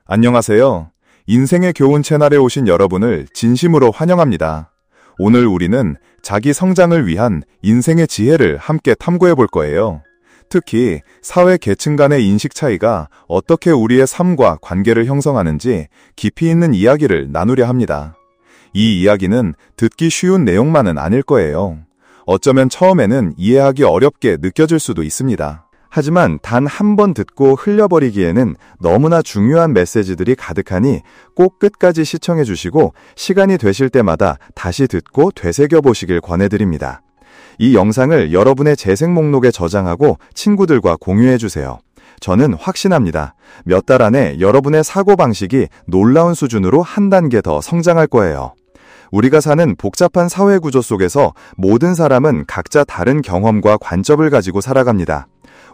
안녕하세요. 인생의 교훈 채널에 오신 여러분을 진심으로 환영합니다. 오늘 우리는 자기 성장을 위한 인생의 지혜를 함께 탐구해 볼 거예요. 특히 사회 계층 간의 인식 차이가 어떻게 우리의 삶과 관계를 형성하는지 깊이 있는 이야기를 나누려 합니다. 이 이야기는 듣기 쉬운 내용만은 아닐 거예요. 어쩌면 처음에는 이해하기 어렵게 느껴질 수도 있습니다. 하지만 단 한 번 듣고 흘려버리기에는 너무나 중요한 메시지들이 가득하니 꼭 끝까지 시청해 주시고 시간이 되실 때마다 다시 듣고 되새겨 보시길 권해드립니다. 이 영상을 여러분의 재생 목록에 저장하고 친구들과 공유해 주세요. 저는 확신합니다. 몇 달 안에 여러분의 사고방식이 놀라운 수준으로 한 단계 더 성장할 거예요. 우리가 사는 복잡한 사회 구조 속에서 모든 사람은 각자 다른 경험과 관점을 가지고 살아갑니다.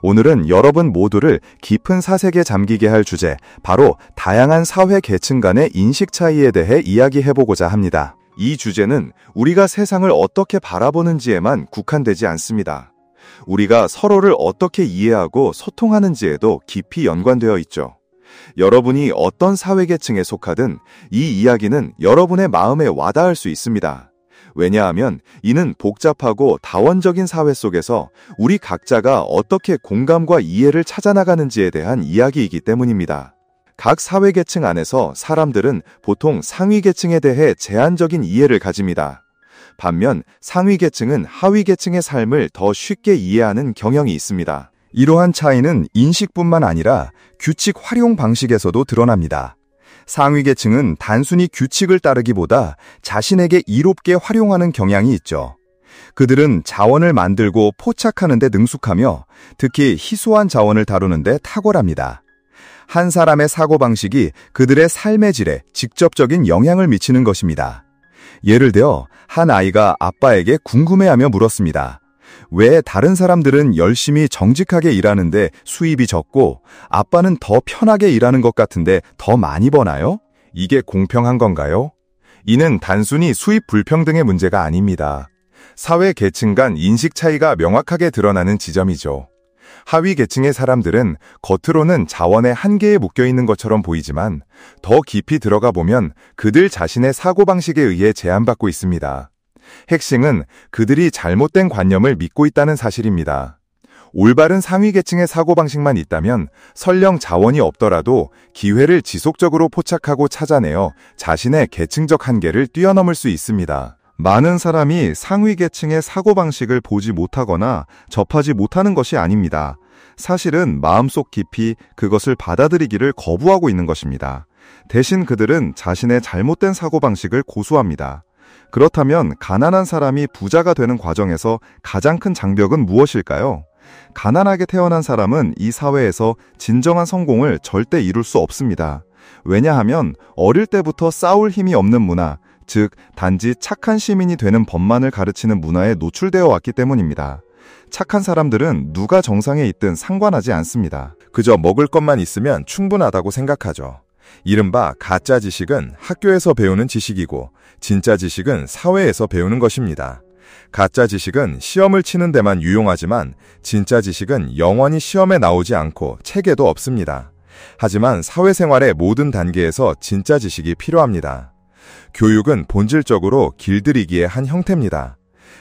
오늘은 여러분 모두를 깊은 사색에 잠기게 할 주제, 바로 다양한 사회 계층 간의 인식 차이에 대해 이야기해보고자 합니다. 이 주제는 우리가 세상을 어떻게 바라보는지에만 국한되지 않습니다. 우리가 서로를 어떻게 이해하고 소통하는지에도 깊이 연관되어 있죠. 여러분이 어떤 사회 계층에 속하든 이 이야기는 여러분의 마음에 와닿을 수 있습니다. 왜냐하면 이는 복잡하고 다원적인 사회 속에서 우리 각자가 어떻게 공감과 이해를 찾아나가는지에 대한 이야기이기 때문입니다. 각 사회 계층 안에서 사람들은 보통 상위 계층에 대해 제한적인 이해를 가집니다. 반면 상위 계층은 하위 계층의 삶을 더 쉽게 이해하는 경향이 있습니다. 이러한 차이는 인식뿐만 아니라 규칙 활용 방식에서도 드러납니다. 상위 계층은 단순히 규칙을 따르기보다 자신에게 이롭게 활용하는 경향이 있죠. 그들은 자원을 만들고 포착하는 데 능숙하며 특히 희소한 자원을 다루는 데 탁월합니다. 한 사람의 사고방식이 그들의 삶의 질에 직접적인 영향을 미치는 것입니다. 예를 들어 한 아이가 아빠에게 궁금해하며 물었습니다. 왜 다른 사람들은 열심히 정직하게 일하는데 수입이 적고 아빠는 더 편하게 일하는 것 같은데 더 많이 버나요? 이게 공평한 건가요? 이는 단순히 수입 불평등의 문제가 아닙니다. 사회 계층 간 인식 차이가 명확하게 드러나는 지점이죠. 하위 계층의 사람들은 겉으로는 자원의 한계에 묶여 있는 것처럼 보이지만 더 깊이 들어가 보면 그들 자신의 사고방식에 의해 제한받고 있습니다. 핵심은 그들이 잘못된 관념을 믿고 있다는 사실입니다. 올바른 상위 계층의 사고방식만 있다면 설령 자원이 없더라도 기회를 지속적으로 포착하고 찾아내어 자신의 계층적 한계를 뛰어넘을 수 있습니다. 많은 사람이 상위 계층의 사고방식을 보지 못하거나 접하지 못하는 것이 아닙니다. 사실은 마음속 깊이 그것을 받아들이기를 거부하고 있는 것입니다. 대신 그들은 자신의 잘못된 사고방식을 고수합니다. 그렇다면 가난한 사람이 부자가 되는 과정에서 가장 큰 장벽은 무엇일까요? 가난하게 태어난 사람은 이 사회에서 진정한 성공을 절대 이룰 수 없습니다. 왜냐하면 어릴 때부터 싸울 힘이 없는 문화, 즉 단지 착한 시민이 되는 법만을 가르치는 문화에 노출되어 왔기 때문입니다. 착한 사람들은 누가 정상에 있든 상관하지 않습니다. 그저 먹을 것만 있으면 충분하다고 생각하죠. 이른바 가짜 지식은 학교에서 배우는 지식이고 진짜 지식은 사회에서 배우는 것입니다. 가짜 지식은 시험을 치는 데만 유용하지만 진짜 지식은 영원히 시험에 나오지 않고 책에도 없습니다. 하지만 사회생활의 모든 단계에서 진짜 지식이 필요합니다. 교육은 본질적으로 길들이기의 한 형태입니다.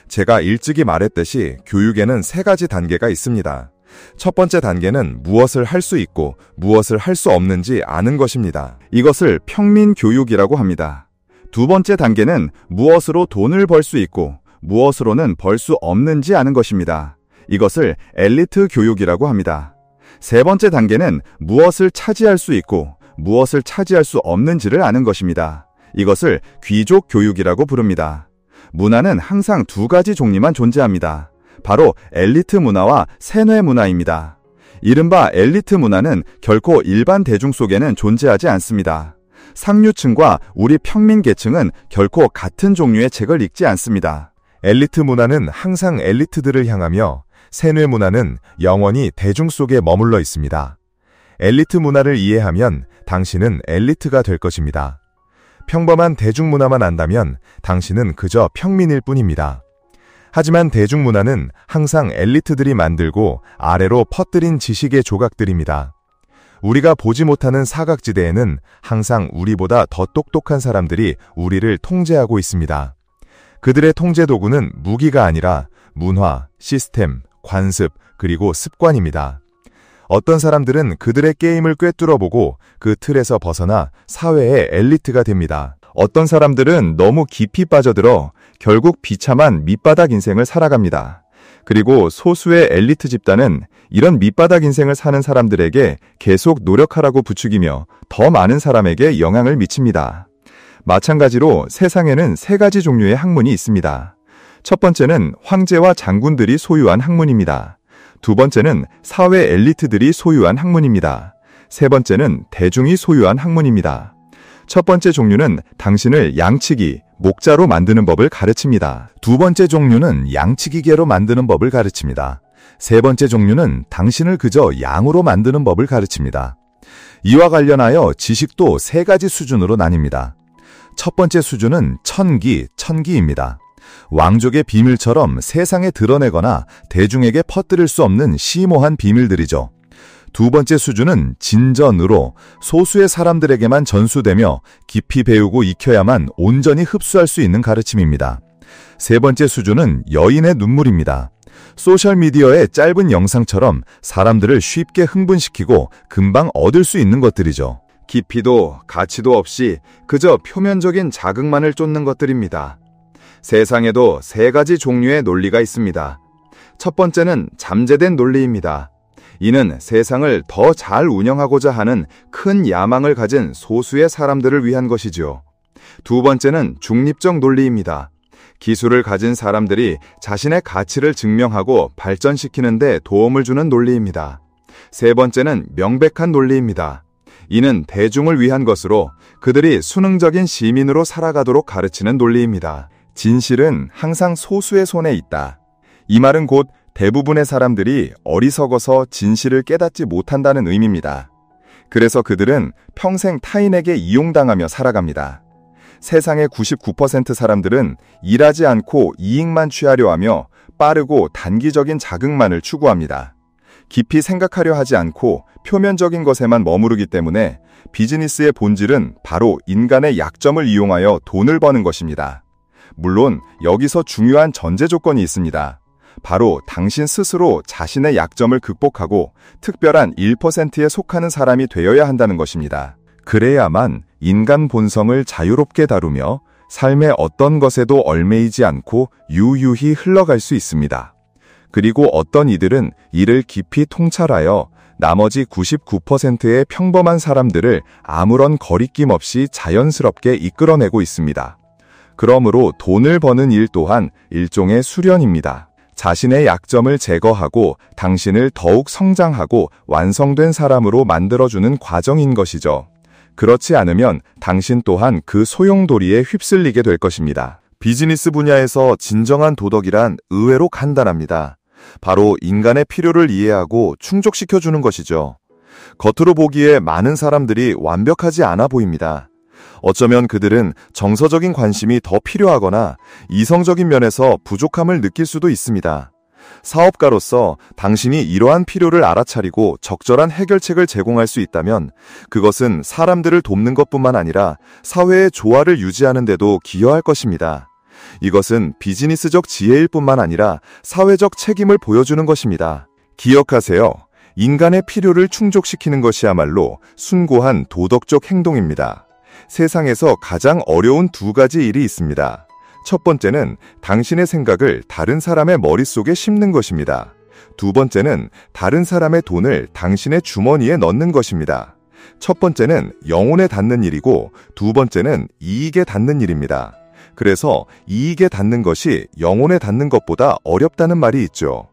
제가 일찍이 말했듯이 교육에는 3가지 단계가 있습니다. 첫 번째 단계는 무엇을 할 수 있고 무엇을 할 수 없는지 아는 것입니다. 이것을 평민교육이라고 합니다. 두 번째 단계는 무엇으로 돈을 벌 수 있고 무엇으로는 벌 수 없는지 아는 것입니다. 이것을 엘리트 교육이라고 합니다. 세 번째 단계는 무엇을 차지할 수 있고 무엇을 차지할 수 없는지를 아는 것입니다. 이것을 귀족 교육이라고 부릅니다. 문화는 항상 2가지 종류만 존재합니다. 바로 엘리트 문화와 세뇌 문화입니다. 이른바 엘리트 문화는 결코 일반 대중 속에는 존재하지 않습니다. 상류층과 우리 평민 계층은 결코 같은 종류의 책을 읽지 않습니다. 엘리트 문화는 항상 엘리트들을 향하며 세뇌 문화는 영원히 대중 속에 머물러 있습니다. 엘리트 문화를 이해하면 당신은 엘리트가 될 것입니다. 평범한 대중문화만 안다면 당신은 그저 평민일 뿐입니다. 하지만 대중문화는 항상 엘리트들이 만들고 아래로 퍼뜨린 지식의 조각들입니다. 우리가 보지 못하는 사각지대에는 항상 우리보다 더 똑똑한 사람들이 우리를 통제하고 있습니다. 그들의 통제 도구는 무기가 아니라 문화, 시스템, 관습, 그리고 습관입니다. 어떤 사람들은 그들의 게임을 꿰뚫어보고 그 틀에서 벗어나 사회의 엘리트가 됩니다. 어떤 사람들은 너무 깊이 빠져들어 결국 비참한 밑바닥 인생을 살아갑니다. 그리고 소수의 엘리트 집단은 이런 밑바닥 인생을 사는 사람들에게 계속 노력하라고 부추기며 더 많은 사람에게 영향을 미칩니다. 마찬가지로 세상에는 3가지 종류의 학문이 있습니다. 첫 번째는 황제와 장군들이 소유한 학문입니다. 두 번째는 사회 엘리트들이 소유한 학문입니다. 세 번째는 대중이 소유한 학문입니다. 첫 번째 종류는 당신을 양치기, 목자로 만드는 법을 가르칩니다. 두 번째 종류는 양치기계로 만드는 법을 가르칩니다. 세 번째 종류는 당신을 그저 양으로 만드는 법을 가르칩니다. 이와 관련하여 지식도 3가지 수준으로 나뉩니다. 첫 번째 수준은 천기입니다. 왕족의 비밀처럼 세상에 드러내거나 대중에게 퍼뜨릴 수 없는 심오한 비밀들이죠. 두 번째 수준은 진전으로 소수의 사람들에게만 전수되며 깊이 배우고 익혀야만 온전히 흡수할 수 있는 가르침입니다. 세 번째 수준은 여인의 눈물입니다. 소셜미디어의 짧은 영상처럼 사람들을 쉽게 흥분시키고 금방 얻을 수 있는 것들이죠. 깊이도 가치도 없이 그저 표면적인 자극만을 쫓는 것들입니다. 세상에도 3가지 종류의 논리가 있습니다. 첫 번째는 잠재된 논리입니다. 이는 세상을 더 잘 운영하고자 하는 큰 야망을 가진 소수의 사람들을 위한 것이죠. 두 번째는 중립적 논리입니다. 기술을 가진 사람들이 자신의 가치를 증명하고 발전시키는 데 도움을 주는 논리입니다. 세 번째는 명백한 논리입니다. 이는 대중을 위한 것으로 그들이 수능적인 시민으로 살아가도록 가르치는 논리입니다. 진실은 항상 소수의 손에 있다. 이 말은 곧 대부분의 사람들이 어리석어서 진실을 깨닫지 못한다는 의미입니다. 그래서 그들은 평생 타인에게 이용당하며 살아갑니다. 세상의 99% 사람들은 일하지 않고 이익만 취하려 하며 빠르고 단기적인 자극만을 추구합니다. 깊이 생각하려 하지 않고 표면적인 것에만 머무르기 때문에 비즈니스의 본질은 바로 인간의 약점을 이용하여 돈을 버는 것입니다. 물론 여기서 중요한 전제 조건이 있습니다. 바로 당신 스스로 자신의 약점을 극복하고 특별한 1%에 속하는 사람이 되어야 한다는 것입니다. 그래야만 인간 본성을 자유롭게 다루며 삶의 어떤 것에도 얽매이지 않고 유유히 흘러갈 수 있습니다. 그리고 어떤 이들은 이를 깊이 통찰하여 나머지 99%의 평범한 사람들을 아무런 거리낌 없이 자연스럽게 이끌어내고 있습니다. 그러므로 돈을 버는 일 또한 일종의 수련입니다. 자신의 약점을 제거하고 당신을 더욱 성장하고 완성된 사람으로 만들어주는 과정인 것이죠. 그렇지 않으면 당신 또한 그 소용돌이에 휩쓸리게 될 것입니다. 비즈니스 분야에서 진정한 도덕이란 의외로 간단합니다. 바로 인간의 필요를 이해하고 충족시켜주는 것이죠. 겉으로 보기에 많은 사람들이 완벽하지 않아 보입니다. 어쩌면 그들은 정서적인 관심이 더 필요하거나 이성적인 면에서 부족함을 느낄 수도 있습니다. 사업가로서 당신이 이러한 필요를 알아차리고 적절한 해결책을 제공할 수 있다면 그것은 사람들을 돕는 것뿐만 아니라 사회의 조화를 유지하는 데도 기여할 것입니다. 이것은 비즈니스적 지혜일 뿐만 아니라 사회적 책임을 보여주는 것입니다. 기억하세요. 인간의 필요를 충족시키는 것이야말로 숭고한 도덕적 행동입니다. 세상에서 가장 어려운 2가지 일이 있습니다. 첫 번째는 당신의 생각을 다른 사람의 머릿속에 심는 것입니다. 두 번째는 다른 사람의 돈을 당신의 주머니에 넣는 것입니다. 첫 번째는 영혼에 닿는 일이고 두 번째는 이익에 닿는 일입니다. 그래서 이익에 닿는 것이 영혼에 닿는 것보다 어렵다는 말이 있죠.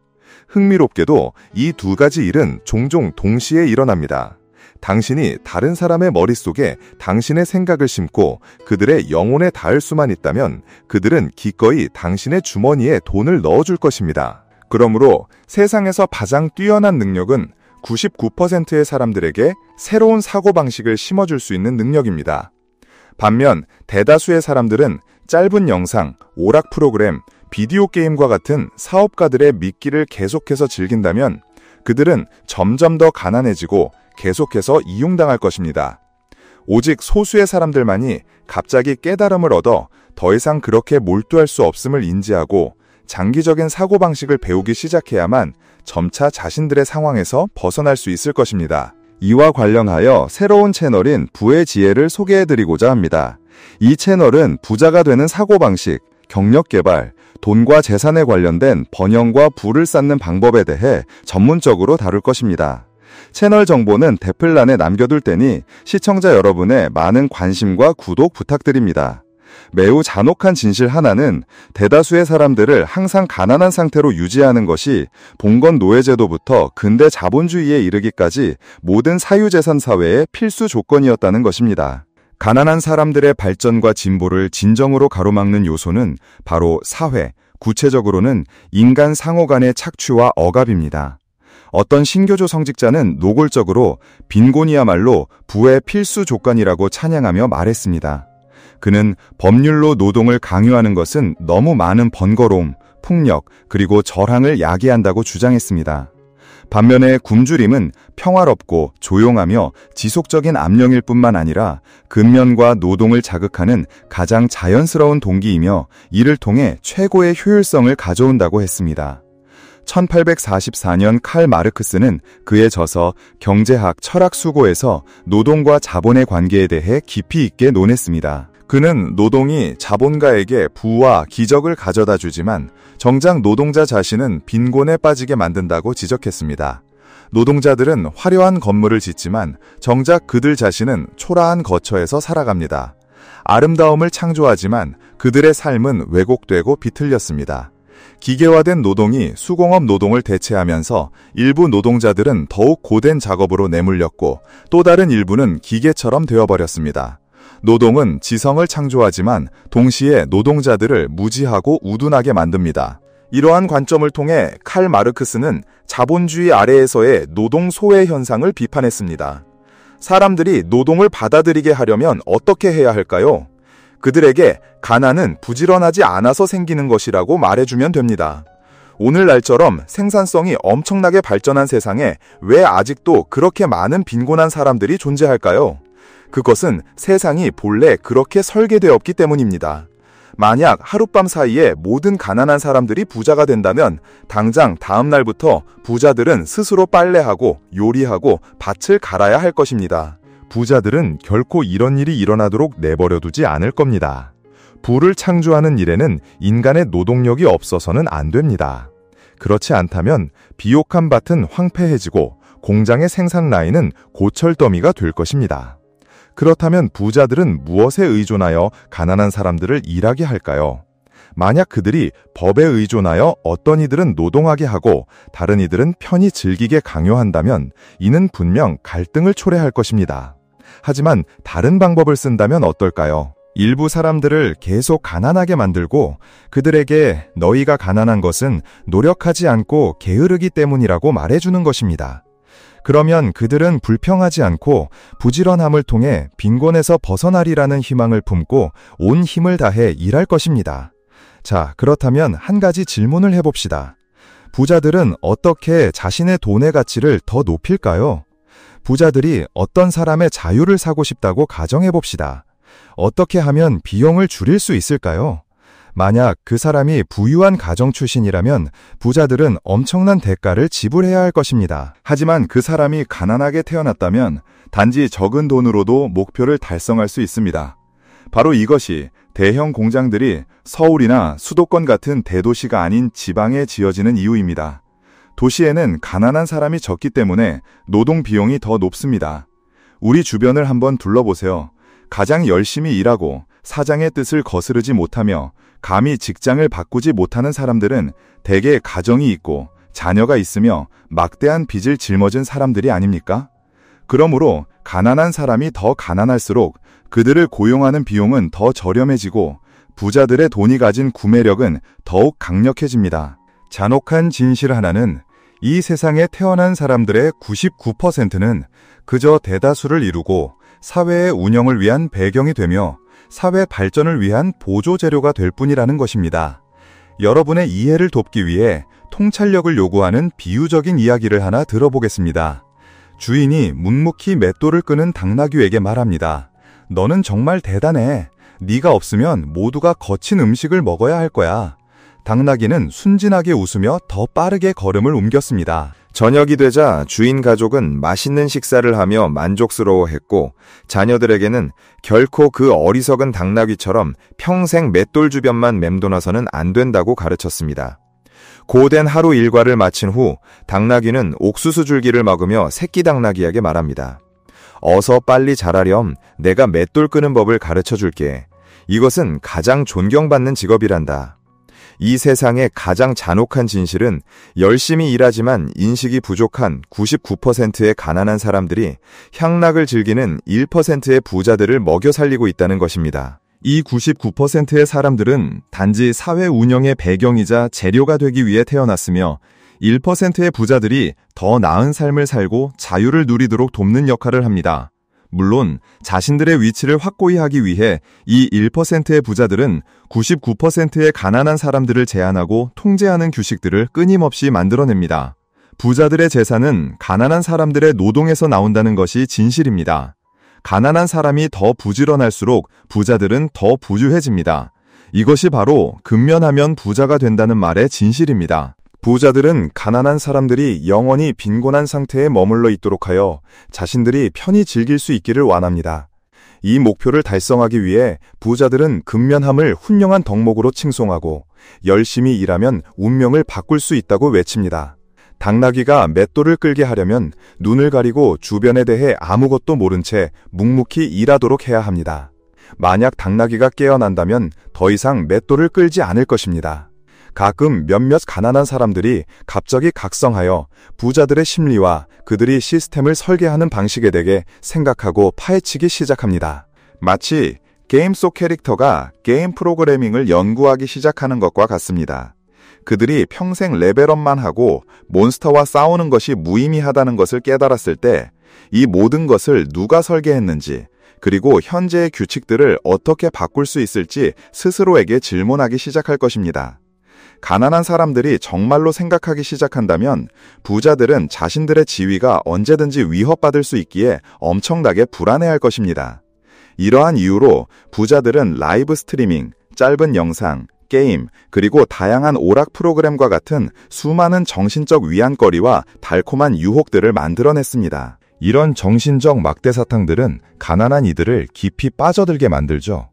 흥미롭게도 이 2가지 일은 종종 동시에 일어납니다. 당신이 다른 사람의 머릿속에 당신의 생각을 심고 그들의 영혼에 닿을 수만 있다면 그들은 기꺼이 당신의 주머니에 돈을 넣어줄 것입니다. 그러므로 세상에서 가장 뛰어난 능력은 99%의 사람들에게 새로운 사고방식을 심어줄 수 있는 능력입니다. 반면 대다수의 사람들은 짧은 영상, 오락 프로그램, 비디오 게임과 같은 사업가들의 미끼를 계속해서 즐긴다면 그들은 점점 더 가난해지고 계속해서 이용당할 것입니다. 오직 소수의 사람들만이 갑자기 깨달음을 얻어 더 이상 그렇게 몰두할 수 없음을 인지하고 장기적인 사고방식을 배우기 시작해야만 점차 자신들의 상황에서 벗어날 수 있을 것입니다. 이와 관련하여 새로운 채널인 부의 지혜를 소개해드리고자 합니다. 이 채널은 부자가 되는 사고방식, 경력개발, 돈과 재산에 관련된 번영과 부를 쌓는 방법에 대해 전문적으로 다룰 것입니다. 채널 정보는 댓글란에 남겨둘 테니 시청자 여러분의 많은 관심과 구독 부탁드립니다. 매우 잔혹한 진실 하나는 대다수의 사람들을 항상 가난한 상태로 유지하는 것이 봉건 노예제도부터 근대 자본주의에 이르기까지 모든 사유재산 사회의 필수 조건이었다는 것입니다. 가난한 사람들의 발전과 진보를 진정으로 가로막는 요소는 바로 사회, 구체적으로는 인간 상호 간의 착취와 억압입니다. 어떤 신교조 성직자는 노골적으로 빈곤이야말로 부의 필수 조건이라고 찬양하며 말했습니다. 그는 법률로 노동을 강요하는 것은 너무 많은 번거로움, 폭력, 그리고 절항을 야기한다고 주장했습니다. 반면에 굶주림은 평화롭고 조용하며 지속적인 압력일 뿐만 아니라 근면과 노동을 자극하는 가장 자연스러운 동기이며 이를 통해 최고의 효율성을 가져온다고 했습니다. 1844년 칼 마르크스는 그의 저서 경제학 철학 수고에서 노동과 자본의 관계에 대해 깊이 있게 논했습니다. 그는 노동이 자본가에게 부와 기적을 가져다 주지만 정작 노동자 자신은 빈곤에 빠지게 만든다고 지적했습니다. 노동자들은 화려한 건물을 짓지만 정작 그들 자신은 초라한 거처에서 살아갑니다. 아름다움을 창조하지만 그들의 삶은 왜곡되고 비틀렸습니다. 기계화된 노동이 수공업 노동을 대체하면서 일부 노동자들은 더욱 고된 작업으로 내몰렸고 또 다른 일부는 기계처럼 되어버렸습니다. 노동은 지성을 창조하지만 동시에 노동자들을 무지하고 우둔하게 만듭니다. 이러한 관점을 통해 칼 마르크스는 자본주의 아래에서의 노동 소외 현상을 비판했습니다. 사람들이 노동을 받아들이게 하려면 어떻게 해야 할까요? 그들에게 가난은 부지런하지 않아서 생기는 것이라고 말해주면 됩니다. 오늘날처럼 생산성이 엄청나게 발전한 세상에 왜 아직도 그렇게 많은 빈곤한 사람들이 존재할까요? 그것은 세상이 본래 그렇게 설계되었기 때문입니다. 만약 하룻밤 사이에 모든 가난한 사람들이 부자가 된다면 당장 다음 날부터 부자들은 스스로 빨래하고 요리하고 밭을 갈아야 할 것입니다. 부자들은 결코 이런 일이 일어나도록 내버려두지 않을 겁니다. 부를 창조하는 일에는 인간의 노동력이 없어서는 안 됩니다. 그렇지 않다면 비옥한 밭은 황폐해지고 공장의 생산 라인은 고철더미가 될 것입니다. 그렇다면 부자들은 무엇에 의존하여 가난한 사람들을 일하게 할까요? 만약 그들이 법에 의존하여 어떤 이들은 노동하게 하고 다른 이들은 편히 즐기게 강요한다면 이는 분명 갈등을 초래할 것입니다. 하지만 다른 방법을 쓴다면 어떨까요? 일부 사람들을 계속 가난하게 만들고 그들에게 너희가 가난한 것은 노력하지 않고 게으르기 때문이라고 말해주는 것입니다. 그러면 그들은 불평하지 않고 부지런함을 통해 빈곤에서 벗어나리라는 희망을 품고 온 힘을 다해 일할 것입니다. 자, 그렇다면 한 가지 질문을 해봅시다. 부자들은 어떻게 자신의 돈의 가치를 더 높일까요? 부자들이 어떤 사람의 자유를 사고 싶다고 가정해봅시다. 어떻게 하면 비용을 줄일 수 있을까요? 만약 그 사람이 부유한 가정 출신이라면 부자들은 엄청난 대가를 지불해야 할 것입니다. 하지만 그 사람이 가난하게 태어났다면 단지 적은 돈으로도 목표를 달성할 수 있습니다. 바로 이것이 대형 공장들이 서울이나 수도권 같은 대도시가 아닌 지방에 지어지는 이유입니다. 도시에는 가난한 사람이 적기 때문에 노동 비용이 더 높습니다. 우리 주변을 한번 둘러보세요. 가장 열심히 일하고 사장의 뜻을 거스르지 못하며 감히 직장을 바꾸지 못하는 사람들은 대개 가정이 있고 자녀가 있으며 막대한 빚을 짊어진 사람들이 아닙니까? 그러므로 가난한 사람이 더 가난할수록 그들을 고용하는 비용은 더 저렴해지고 부자들의 돈이 가진 구매력은 더욱 강력해집니다. 잔혹한 진실 하나는 이 세상에 태어난 사람들의 99%는 그저 대다수를 이루고 사회의 운영을 위한 배경이 되며 사회 발전을 위한 보조 재료가 될 뿐이라는 것입니다. 여러분의 이해를 돕기 위해 통찰력을 요구하는 비유적인 이야기를 하나 들어보겠습니다. 주인이 묵묵히 맷돌을 끄는 당나귀에게 말합니다. 너는 정말 대단해. 네가 없으면 모두가 거친 음식을 먹어야 할 거야. 당나귀는 순진하게 웃으며 더 빠르게 걸음을 옮겼습니다. 저녁이 되자 주인 가족은 맛있는 식사를 하며 만족스러워했고 자녀들에게는 결코 그 어리석은 당나귀처럼 평생 맷돌 주변만 맴도나서는 안 된다고 가르쳤습니다. 고된 하루 일과를 마친 후 당나귀는 옥수수 줄기를 먹으며 새끼 당나귀에게 말합니다. 어서 빨리 자라렴 내가 맷돌 끄는 법을 가르쳐 줄게. 이것은 가장 존경받는 직업이란다. 이 세상의 가장 잔혹한 진실은 열심히 일하지만 인식이 부족한 99%의 가난한 사람들이 향락을 즐기는 1%의 부자들을 먹여 살리고 있다는 것입니다. 이 99%의 사람들은 단지 사회 운영의 배경이자 재료가 되기 위해 태어났으며 1%의 부자들이 더 나은 삶을 살고 자유를 누리도록 돕는 역할을 합니다. 물론 자신들의 위치를 확고히 하기 위해 이 1%의 부자들은 99%의 가난한 사람들을 제한하고 통제하는 규칙들을 끊임없이 만들어냅니다. 부자들의 재산은 가난한 사람들의 노동에서 나온다는 것이 진실입니다. 가난한 사람이 더 부지런할수록 부자들은 더 부유해집니다. 이것이 바로 근면하면 부자가 된다는 말의 진실입니다. 부자들은 가난한 사람들이 영원히 빈곤한 상태에 머물러 있도록 하여 자신들이 편히 즐길 수 있기를 원합니다. 이 목표를 달성하기 위해 부자들은 근면함을 훌륭한 덕목으로 칭송하고 열심히 일하면 운명을 바꿀 수 있다고 외칩니다. 당나귀가 맷돌을 끌게 하려면 눈을 가리고 주변에 대해 아무것도 모른 채 묵묵히 일하도록 해야 합니다. 만약 당나귀가 깨어난다면 더 이상 맷돌을 끌지 않을 것입니다. 가끔 몇몇 가난한 사람들이 갑자기 각성하여 부자들의 심리와 그들이 시스템을 설계하는 방식에 대해 생각하고 파헤치기 시작합니다. 마치 게임 속 캐릭터가 게임 프로그래밍을 연구하기 시작하는 것과 같습니다. 그들이 평생 레벨업만 하고 몬스터와 싸우는 것이 무의미하다는 것을 깨달았을 때 이 모든 것을 누가 설계했는지 그리고 현재의 규칙들을 어떻게 바꿀 수 있을지 스스로에게 질문하기 시작할 것입니다. 가난한 사람들이 정말로 생각하기 시작한다면 부자들은 자신들의 지위가 언제든지 위협받을 수 있기에 엄청나게 불안해할 것입니다. 이러한 이유로 부자들은 라이브 스트리밍, 짧은 영상, 게임, 그리고 다양한 오락 프로그램과 같은 수많은 정신적 위안거리와 달콤한 유혹들을 만들어냈습니다. 이런 정신적 막대사탕들은 가난한 이들을 깊이 빠져들게 만들죠.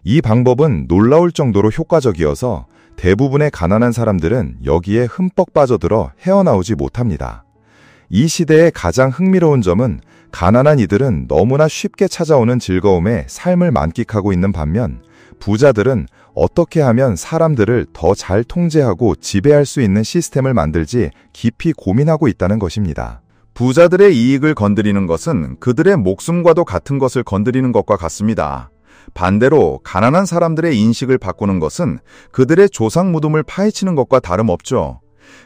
이 방법은 놀라울 정도로 효과적이어서 대부분의 가난한 사람들은 여기에 흠뻑 빠져들어 헤어나오지 못합니다. 이 시대의 가장 흥미로운 점은 가난한 이들은 너무나 쉽게 찾아오는 즐거움에 삶을 만끽하고 있는 반면 부자들은 어떻게 하면 사람들을 더 잘 통제하고 지배할 수 있는 시스템을 만들지 깊이 고민하고 있다는 것입니다. 부자들의 이익을 건드리는 것은 그들의 목숨과도 같은 것을 건드리는 것과 같습니다. 반대로 가난한 사람들의 인식을 바꾸는 것은 그들의 조상 무덤을 파헤치는 것과 다름없죠.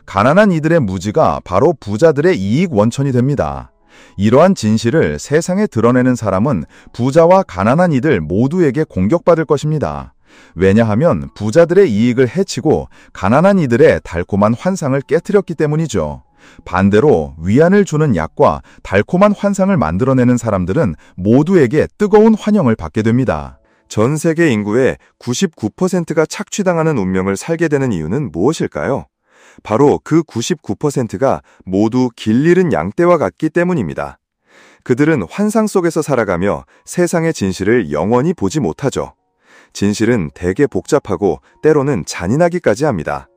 가난한 이들의 무지가 바로 부자들의 이익 원천이 됩니다. 이러한 진실을 세상에 드러내는 사람은 부자와 가난한 이들 모두에게 공격받을 것입니다. 왜냐하면 부자들의 이익을 해치고 가난한 이들의 달콤한 환상을 깨트렸기 때문이죠. 반대로 위안을 주는 약과 달콤한 환상을 만들어내는 사람들은 모두에게 뜨거운 환영을 받게 됩니다. 전 세계 인구의 99%가 착취당하는 운명을 살게 되는 이유는 무엇일까요? 바로 그 99%가 모두 길 잃은 양떼와 같기 때문입니다. 그들은 환상 속에서 살아가며 세상의 진실을 영원히 보지 못하죠. 진실은 되게 복잡하고 때로는 잔인하기까지 합니다.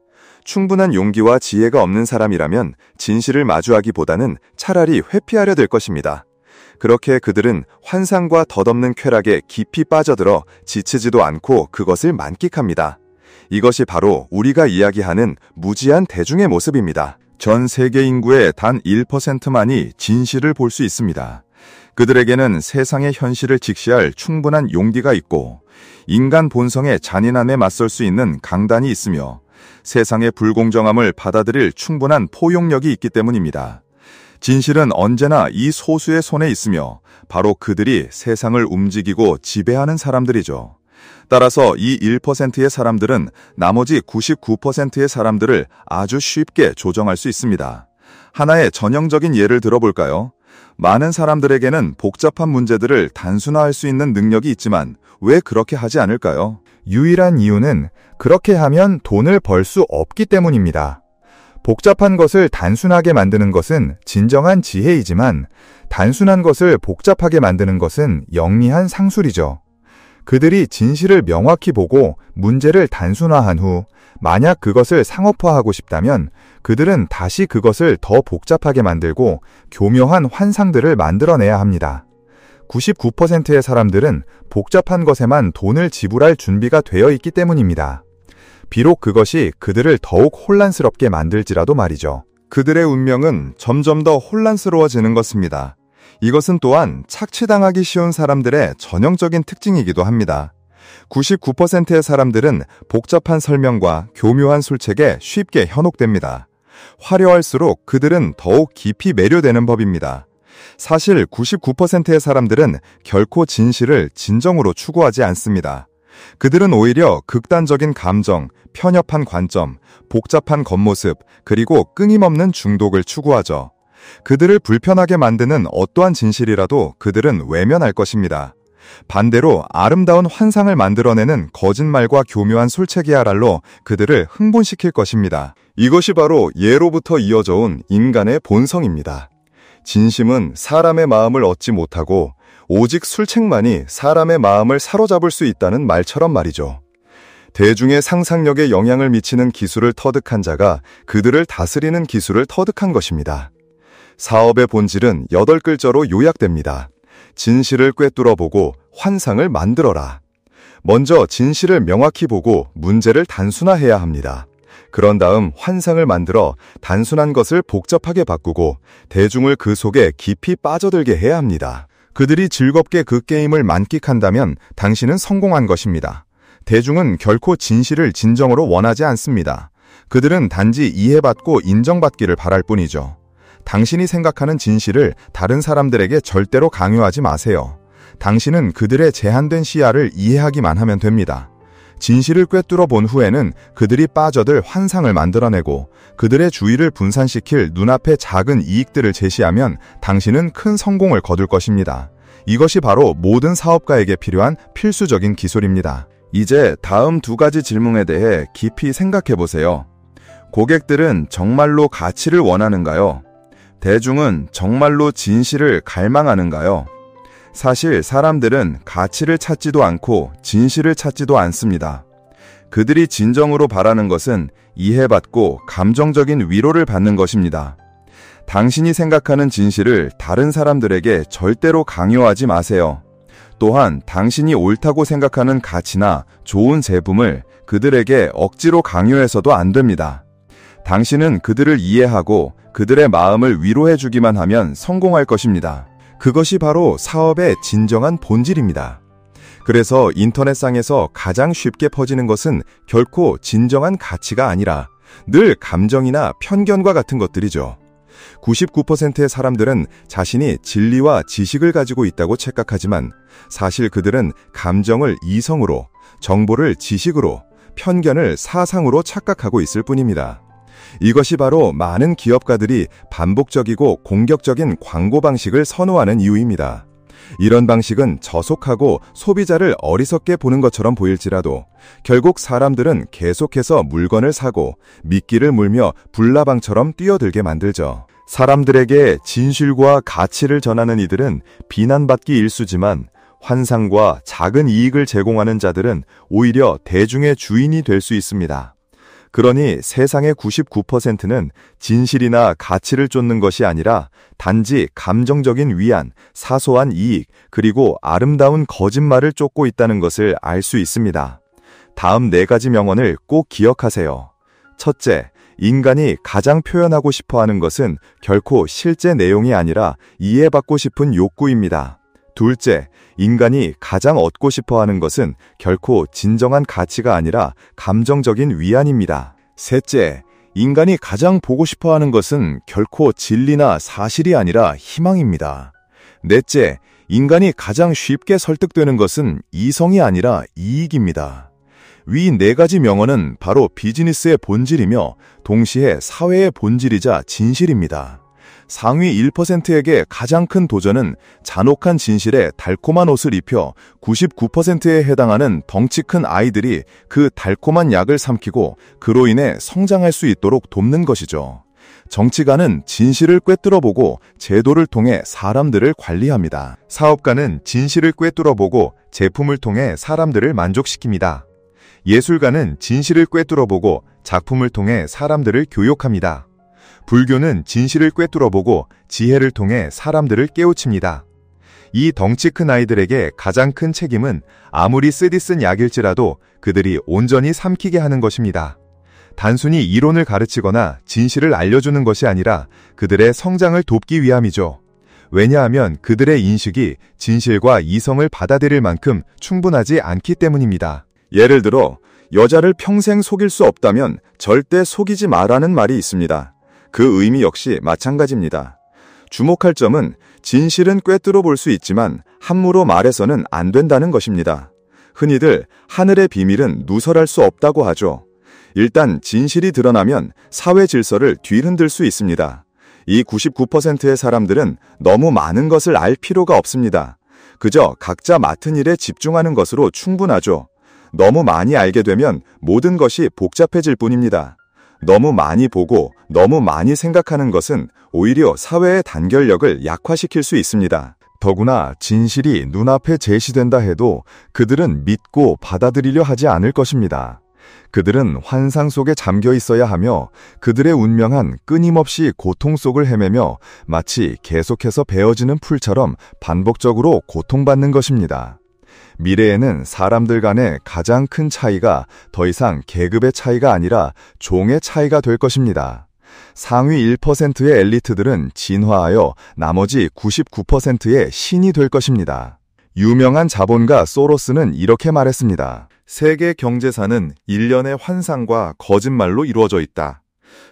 충분한 용기와 지혜가 없는 사람이라면 진실을 마주하기보다는 차라리 회피하려 될 것입니다. 그렇게 그들은 환상과 덧없는 쾌락에 깊이 빠져들어 지치지도 않고 그것을 만끽합니다. 이것이 바로 우리가 이야기하는 무지한 대중의 모습입니다. 전 세계 인구의 단 1%만이 진실을 볼 수 있습니다. 그들에게는 세상의 현실을 직시할 충분한 용기가 있고 인간 본성의 잔인함에 맞설 수 있는 강단이 있으며 세상의 불공정함을 받아들일 충분한 포용력이 있기 때문입니다. 진실은 언제나 이 소수의 손에 있으며 바로 그들이 세상을 움직이고 지배하는 사람들이죠. 따라서 이 1%의 사람들은 나머지 99%의 사람들을 아주 쉽게 조정할 수 있습니다. 하나의 전형적인 예를 들어볼까요? 많은 사람들에게는 복잡한 문제들을 단순화할 수 있는 능력이 있지만 왜 그렇게 하지 않을까요? 유일한 이유는 그렇게 하면 돈을 벌 수 없기 때문입니다. 복잡한 것을 단순하게 만드는 것은 진정한 지혜이지만 단순한 것을 복잡하게 만드는 것은 영리한 상술이죠. 그들이 진실을 명확히 보고 문제를 단순화한 후 만약 그것을 상업화하고 싶다면 그들은 다시 그것을 더 복잡하게 만들고 교묘한 환상들을 만들어내야 합니다. 99%의 사람들은 복잡한 것에만 돈을 지불할 준비가 되어 있기 때문입니다. 비록 그것이 그들을 더욱 혼란스럽게 만들지라도 말이죠. 그들의 운명은 점점 더 혼란스러워지는 것입니다. 이것은 또한 착취당하기 쉬운 사람들의 전형적인 특징이기도 합니다. 99%의 사람들은 복잡한 설명과 교묘한 술책에 쉽게 현혹됩니다. 화려할수록 그들은 더욱 깊이 매료되는 법입니다. 사실 99%의 사람들은 결코 진실을 진정으로 추구하지 않습니다. 그들은 오히려 극단적인 감정, 편협한 관점, 복잡한 겉모습, 그리고 끊임없는 중독을 추구하죠. 그들을 불편하게 만드는 어떠한 진실이라도 그들은 외면할 것입니다. 반대로 아름다운 환상을 만들어내는 거짓말과 교묘한 술책이야말로 그들을 흥분시킬 것입니다. 이것이 바로 예로부터 이어져 온 인간의 본성입니다. 진심은 사람의 마음을 얻지 못하고 오직 술책만이 사람의 마음을 사로잡을 수 있다는 말처럼 말이죠. 대중의 상상력에 영향을 미치는 기술을 터득한 자가 그들을 다스리는 기술을 터득한 것입니다. 사업의 본질은 8글자로 요약됩니다. 진실을 꿰뚫어보고 환상을 만들어라. 먼저 진실을 명확히 보고 문제를 단순화해야 합니다. 그런 다음 환상을 만들어 단순한 것을 복잡하게 바꾸고 대중을 그 속에 깊이 빠져들게 해야 합니다. 그들이 즐겁게 그 게임을 만끽한다면 당신은 성공한 것입니다. 대중은 결코 진실을 진정으로 원하지 않습니다. 그들은 단지 이해받고 인정받기를 바랄 뿐이죠. 당신이 생각하는 진실을 다른 사람들에게 절대로 강요하지 마세요. 당신은 그들의 제한된 시야를 이해하기만 하면 됩니다. 진실을 꿰뚫어 본 후에는 그들이 빠져들 환상을 만들어내고 그들의 주의를 분산시킬 눈앞의 작은 이익들을 제시하면 당신은 큰 성공을 거둘 것입니다. 이것이 바로 모든 사업가에게 필요한 필수적인 기술입니다. 이제 다음 2가지 질문에 대해 깊이 생각해 보세요. 고객들은 정말로 가치를 원하는가요? 대중은 정말로 진실을 갈망하는가요? 사실 사람들은 가치를 찾지도 않고 진실을 찾지도 않습니다. 그들이 진정으로 바라는 것은 이해받고 감정적인 위로를 받는 것입니다. 당신이 생각하는 진실을 다른 사람들에게 절대로 강요하지 마세요. 또한 당신이 옳다고 생각하는 가치나 좋은 제품을 그들에게 억지로 강요해서도 안 됩니다. 당신은 그들을 이해하고 그들의 마음을 위로해주기만 하면 성공할 것입니다. 그것이 바로 사업의 진정한 본질입니다. 그래서 인터넷상에서 가장 쉽게 퍼지는 것은 결코 진정한 가치가 아니라 늘 감정이나 편견과 같은 것들이죠. 99%의 사람들은 자신이 진리와 지식을 가지고 있다고 착각하지만 사실 그들은 감정을 이성으로, 정보를 지식으로, 편견을 사상으로 착각하고 있을 뿐입니다. 이것이 바로 많은 기업가들이 반복적이고 공격적인 광고 방식을 선호하는 이유입니다. 이런 방식은 저속하고 소비자를 어리석게 보는 것처럼 보일지라도 결국 사람들은 계속해서 물건을 사고 미끼를 물며 불나방처럼 뛰어들게 만들죠. 사람들에게 진실과 가치를 전하는 이들은 비난받기 일쑤지만 환상과 작은 이익을 제공하는 자들은 오히려 대중의 주인이 될 수 있습니다. 그러니 세상의 99%는 진실이나 가치를 쫓는 것이 아니라 단지 감정적인 위안, 사소한 이익, 그리고 아름다운 거짓말을 쫓고 있다는 것을 알 수 있습니다. 다음 4가지 명언을 꼭 기억하세요. 첫째, 인간이 가장 표현하고 싶어하는 것은 결코 실제 내용이 아니라 이해받고 싶은 욕구입니다. 둘째, 인간이 가장 얻고 싶어하는 것은 결코 진정한 가치가 아니라 감정적인 위안입니다. 셋째, 인간이 가장 보고 싶어하는 것은 결코 진리나 사실이 아니라 희망입니다. 넷째, 인간이 가장 쉽게 설득되는 것은 이성이 아니라 이익입니다. 위 네 가지 명언은 바로 비즈니스의 본질이며 동시에 사회의 본질이자 진실입니다. 상위 1%에게 가장 큰 도전은 잔혹한 진실에 달콤한 옷을 입혀 99%에 해당하는 덩치 큰 아이들이 그 달콤한 약을 삼키고 그로 인해 성장할 수 있도록 돕는 것이죠. 정치가는 진실을 꿰뚫어보고 제도를 통해 사람들을 관리합니다. 사업가는 진실을 꿰뚫어보고 제품을 통해 사람들을 만족시킵니다. 예술가는 진실을 꿰뚫어보고 작품을 통해 사람들을 교육합니다. 불교는 진실을 꿰뚫어보고 지혜를 통해 사람들을 깨우칩니다. 이 덩치 큰 아이들에게 가장 큰 책임은 아무리 쓰디쓴 약일지라도 그들이 온전히 삼키게 하는 것입니다. 단순히 이론을 가르치거나 진실을 알려주는 것이 아니라 그들의 성장을 돕기 위함이죠. 왜냐하면 그들의 인식이 진실과 이성을 받아들일 만큼 충분하지 않기 때문입니다. 예를 들어 여자를 평생 속일 수 없다면 절대 속이지 마라는 말이 있습니다. 그 의미 역시 마찬가지입니다. 주목할 점은 진실은 꿰뚫어 볼 수 있지만 함부로 말해서는 안 된다는 것입니다. 흔히들 하늘의 비밀은 누설할 수 없다고 하죠. 일단 진실이 드러나면 사회 질서를 뒤흔들 수 있습니다. 이 99%의 사람들은 너무 많은 것을 알 필요가 없습니다. 그저 각자 맡은 일에 집중하는 것으로 충분하죠. 너무 많이 알게 되면 모든 것이 복잡해질 뿐입니다. 너무 많이 보고 너무 많이 생각하는 것은 오히려 사회의 단결력을 약화시킬 수 있습니다. 더구나 진실이 눈앞에 제시된다 해도 그들은 믿고 받아들이려 하지 않을 것입니다. 그들은 환상 속에 잠겨 있어야 하며 그들의 운명은 끊임없이 고통 속을 헤매며 마치 계속해서 베어지는 풀처럼 반복적으로 고통받는 것입니다. 미래에는 사람들 간의 가장 큰 차이가 더 이상 계급의 차이가 아니라 종의 차이가 될 것입니다. 상위 1%의 엘리트들은 진화하여 나머지 99%의 신이 될 것입니다. 유명한 자본가 소로스는 이렇게 말했습니다. 세계 경제사는 일련의 환상과 거짓말로 이루어져 있다.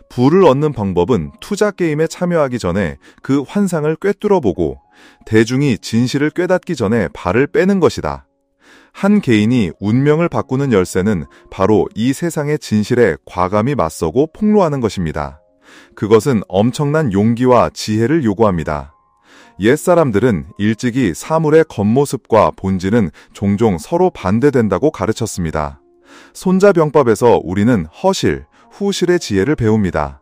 부를 얻는 방법은 투자 게임에 참여하기 전에 그 환상을 꿰뚫어보고 대중이 진실을 꿰닫기 전에 발을 빼는 것이다. 한 개인이 운명을 바꾸는 열쇠는 바로 이 세상의 진실에 과감히 맞서고 폭로하는 것입니다. 그것은 엄청난 용기와 지혜를 요구합니다. 옛사람들은 일찍이 사물의 겉모습과 본질은 종종 서로 반대된다고 가르쳤습니다. 손자병법에서 우리는 허실, 후실의 지혜를 배웁니다.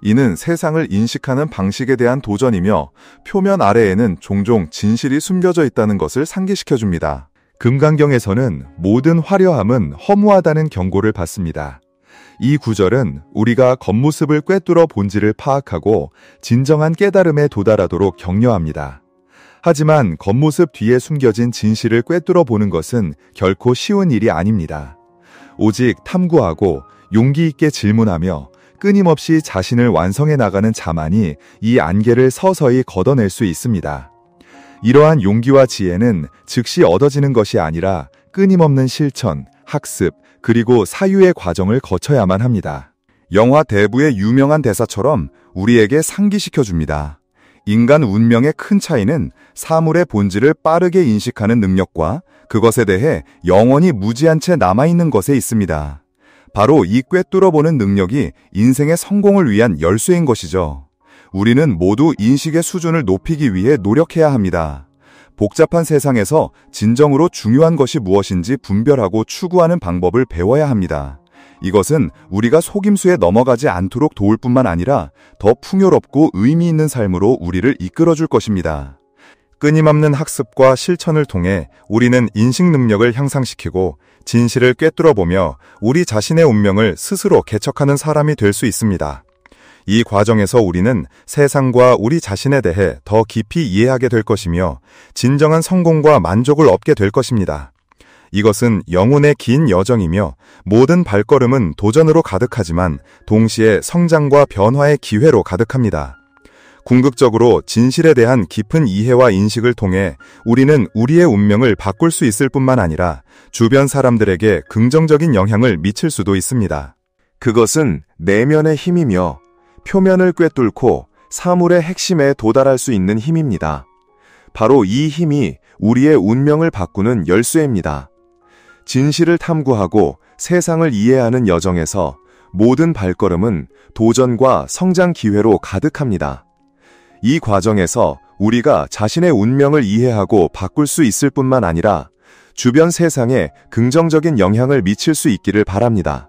이는 세상을 인식하는 방식에 대한 도전이며 표면 아래에는 종종 진실이 숨겨져 있다는 것을 상기시켜줍니다. 금강경에서는 모든 화려함은 허무하다는 경고를 받습니다. 이 구절은 우리가 겉모습을 꿰뚫어 본질을 파악하고 진정한 깨달음에 도달하도록 격려합니다. 하지만 겉모습 뒤에 숨겨진 진실을 꿰뚫어 보는 것은 결코 쉬운 일이 아닙니다. 오직 탐구하고 용기 있게 질문하며 끊임없이 자신을 완성해 나가는 자만이 이 안개를 서서히 걷어낼 수 있습니다. 이러한 용기와 지혜는 즉시 얻어지는 것이 아니라 끊임없는 실천, 학습, 그리고 사유의 과정을 거쳐야만 합니다. 영화 대부의 유명한 대사처럼 우리에게 상기시켜줍니다. 인간 운명의 큰 차이는 사물의 본질을 빠르게 인식하는 능력과 그것에 대해 영원히 무지한 채 남아있는 것에 있습니다. 바로 이 꿰뚫어보는 능력이 인생의 성공을 위한 열쇠인 것이죠. 우리는 모두 인식의 수준을 높이기 위해 노력해야 합니다. 복잡한 세상에서 진정으로 중요한 것이 무엇인지 분별하고 추구하는 방법을 배워야 합니다. 이것은 우리가 속임수에 넘어가지 않도록 도울 뿐만 아니라 더 풍요롭고 의미 있는 삶으로 우리를 이끌어줄 것입니다. 끊임없는 학습과 실천을 통해 우리는 인식 능력을 향상시키고 진실을 꿰뚫어보며 우리 자신의 운명을 스스로 개척하는 사람이 될 수 있습니다. 이 과정에서 우리는 세상과 우리 자신에 대해 더 깊이 이해하게 될 것이며 진정한 성공과 만족을 얻게 될 것입니다. 이것은 영혼의 긴 여정이며 모든 발걸음은 도전으로 가득하지만 동시에 성장과 변화의 기회로 가득합니다. 궁극적으로 진실에 대한 깊은 이해와 인식을 통해 우리는 우리의 운명을 바꿀 수 있을 뿐만 아니라 주변 사람들에게 긍정적인 영향을 미칠 수도 있습니다. 그것은 내면의 힘이며 표면을 꿰뚫고 사물의 핵심에 도달할 수 있는 힘입니다. 바로 이 힘이 우리의 운명을 바꾸는 열쇠입니다. 진실을 탐구하고 세상을 이해하는 여정에서 모든 발걸음은 도전과 성장 기회로 가득합니다. 이 과정에서 우리가 자신의 운명을 이해하고 바꿀 수 있을 뿐만 아니라 주변 세상에 긍정적인 영향을 미칠 수 있기를 바랍니다.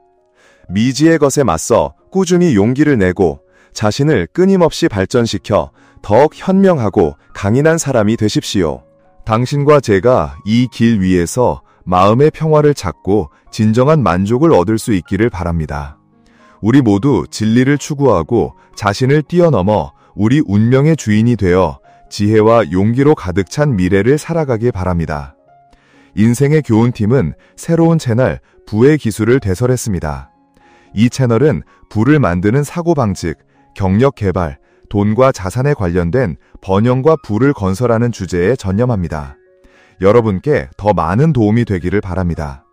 미지의 것에 맞서 꾸준히 용기를 내고 자신을 끊임없이 발전시켜 더욱 현명하고 강인한 사람이 되십시오. 당신과 제가 이 길 위에서 마음의 평화를 찾고 진정한 만족을 얻을 수 있기를 바랍니다. 우리 모두 진리를 추구하고 자신을 뛰어넘어 우리 운명의 주인이 되어 지혜와 용기로 가득 찬 미래를 살아가길 바랍니다. 인생의 교훈팀은 새로운 채널 부의 기술을 개설했습니다. 이 채널은 부를 만드는 사고방식, 경력 개발, 돈과 자산에 관련된 번영과 부를 건설하는 주제에 전념합니다. 여러분께 더 많은 도움이 되기를 바랍니다.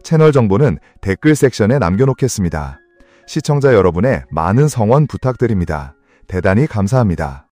채널 정보는 댓글 섹션에 남겨놓겠습니다. 시청자 여러분의 많은 성원 부탁드립니다. 대단히 감사합니다.